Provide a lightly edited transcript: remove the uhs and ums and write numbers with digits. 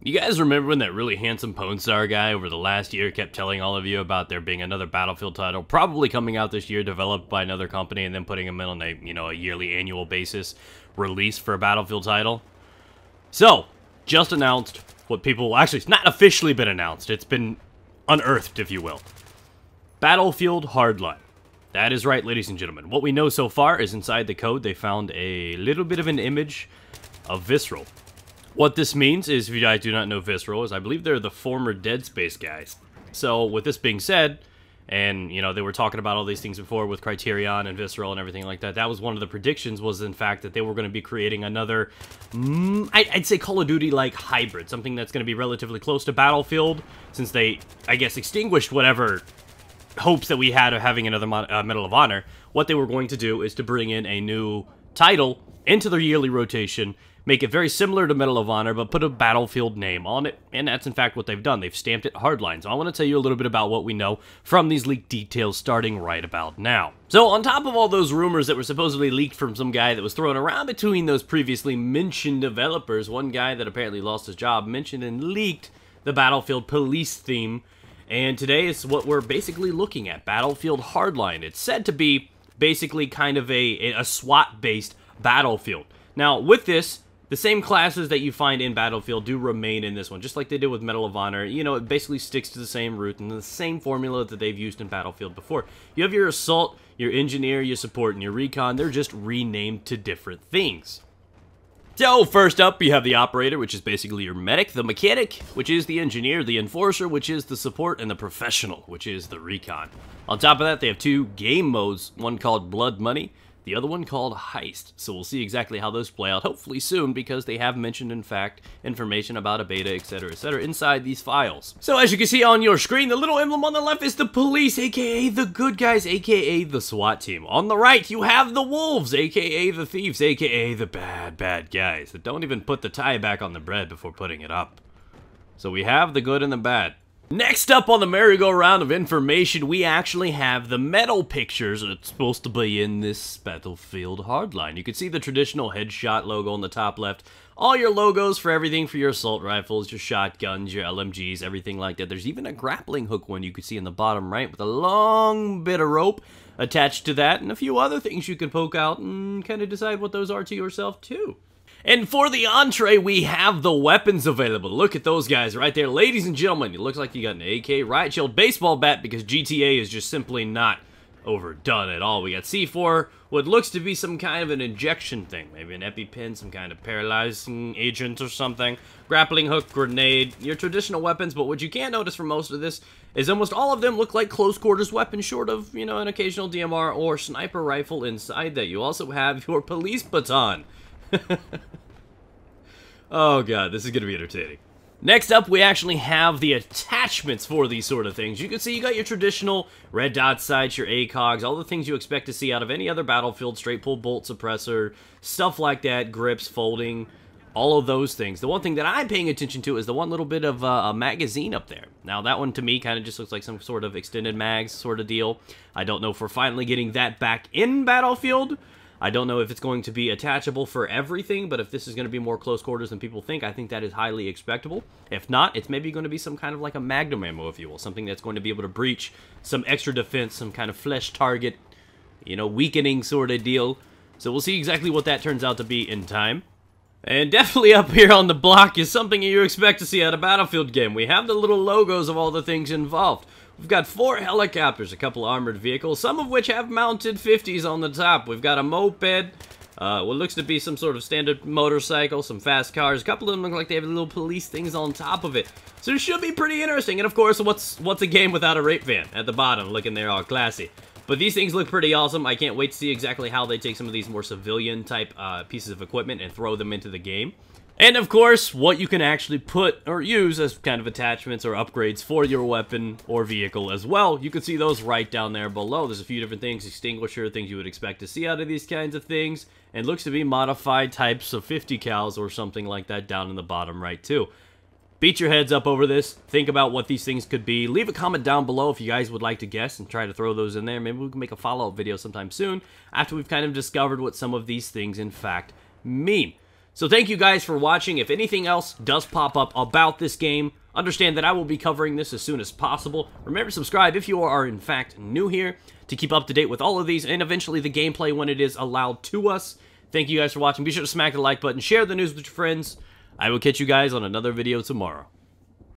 You guys remember when that really handsome Pwn Star guy over the last year kept telling all of you about there being another Battlefield title probably coming out this year, developed by another company, and then putting them in on a, a yearly annual basis release for a Battlefield title? So, just announced what people... Actually, it's not officially been announced. It's been unearthed, if you will. Battlefield Hardline. That is right, ladies and gentlemen. What we know so far is inside the code they found a little bit of an image of Visceral. What this means is, if you guys do not know Visceral, is I believe they're the former Dead Space guys. So, with this being said, and, they were talking about all these things before with Criterion and Visceral and everything like that, that was one of the predictions, was in fact that they were going to be creating another, I'd say Call of Duty-like hybrid, something that's going to be relatively close to Battlefield, since they, I guess, extinguished whatever hopes that we had of having another Medal of Honor. What they were going to do is to bring in a new title into their yearly rotation, make it very similar to Medal of Honor, but put a Battlefield name on it, and that's in fact what they've done. They've stamped it Hardline. So I want to tell you a little bit about what we know from these leaked details starting right about now. So on top of all those rumors that were supposedly leaked from some guy that was thrown around between those previously mentioned developers, one guy that apparently lost his job mentioned and leaked the Battlefield police theme, and today is what we're basically looking at, Battlefield Hardline. It's said to be basically kind of a SWAT-based Battlefield. Now, with this, the same classes that you find in Battlefield do remain in this one, just like they did with Medal of Honor. It basically sticks to the same route and the same formula that they've used in Battlefield before. You have your Assault, your Engineer, your Support, and your Recon. They're just renamed to different things. So, first up, you have the Operator, which is basically your Medic, the Mechanic, which is the Engineer, the Enforcer, which is the Support, and the Professional, which is the Recon. On top of that, they have two game modes, one called Blood Money, the other one called Heist. So we'll see exactly how those play out, hopefully soon, because they have mentioned, in fact, information about a beta, etc., inside these files. So as you can see on your screen, the little emblem on the left is the police, aka the good guys, aka the SWAT team. On the right, you have the wolves, aka the thieves, aka the bad guys that don't even put the tie back on the bread before putting it up. So we have the good and the bad. Next up on the merry-go-round of information, we actually have the medal pictures that's supposed to be in this Battlefield Hardline. You can see the traditional headshot logo on the top left. All your logos for everything for your assault rifles, your shotguns, your LMGs, everything like that. There's even a grappling hook one you can see in the bottom right with a long bit of rope attached to that, and a few other things you can poke out and kind of decide what those are to yourself too. And for the entree, we have the weapons available. Look at those guys right there. Ladies and gentlemen, it looks like you got an AK riot shield baseball bat because GTA is just simply not overdone at all. We got C4, what looks to be some kind of an injection thing. Maybe an EpiPen, some kind of paralyzing agent or something. Grappling hook, grenade, your traditional weapons. But what you can't notice from most of this is almost all of them look like close quarters weapons, short of, an occasional DMR or sniper rifle inside that. You also have your police baton. Oh god, this is going to be entertaining. Next up, we actually have the attachments for these sort of things. You can see you got your traditional red dot sights, your ACOGs, all the things you expect to see out of any other Battlefield, straight pull bolt suppressor, stuff like that, grips, folding, all of those things. The one thing that I'm paying attention to is the one little bit of a magazine up there. Now that one to me kind of just looks like some sort of extended mags sort of deal. I don't know if we're finally getting that back in Battlefield. I don't know if it's going to be attachable for everything, but if this is going to be more close quarters than people think, I think that is highly expectable. If not, it's maybe going to be some kind of like a magnum ammo, if you will. Something that's going to be able to breach some extra defense, some kind of flesh target, weakening sort of deal. So we'll see exactly what that turns out to be in time. And definitely up here on the block is something you expect to see out of a Battlefield game. We have the little logos of all the things involved. We've got 4 helicopters, a couple armored vehicles, some of which have mounted 50s on the top. We've got a moped, what looks to be some sort of standard motorcycle, some fast cars. A couple of them look like they have little police things on top of it. So it should be pretty interesting. And of course, what's a game without a rape van at the bottom, looking there all classy. But these things look pretty awesome. I can't wait to see exactly how they take some of these more civilian type pieces of equipment and throw them into the game. And of course, what you can actually put or use as kind of attachments or upgrades for your weapon or vehicle as well. You can see those right down there below. There's a few different things, extinguisher, things you would expect to see out of these kinds of things. And looks to be modified types of 50 cals or something like that down in the bottom right too. Beat your heads up over this. Think about what these things could be. Leave a comment down below if you guys would like to guess and try to throw those in there. Maybe we can make a follow-up video sometime soon after we've kind of discovered what some of these things in fact mean. So thank you guys for watching. If anything else does pop up about this game, understand that I will be covering this as soon as possible. Remember to subscribe if you are in fact new here to keep up to date with all of these and eventually the gameplay when it is allowed to us. Thank you guys for watching. Be sure to smack the like button, share the news with your friends. I will catch you guys on another video tomorrow.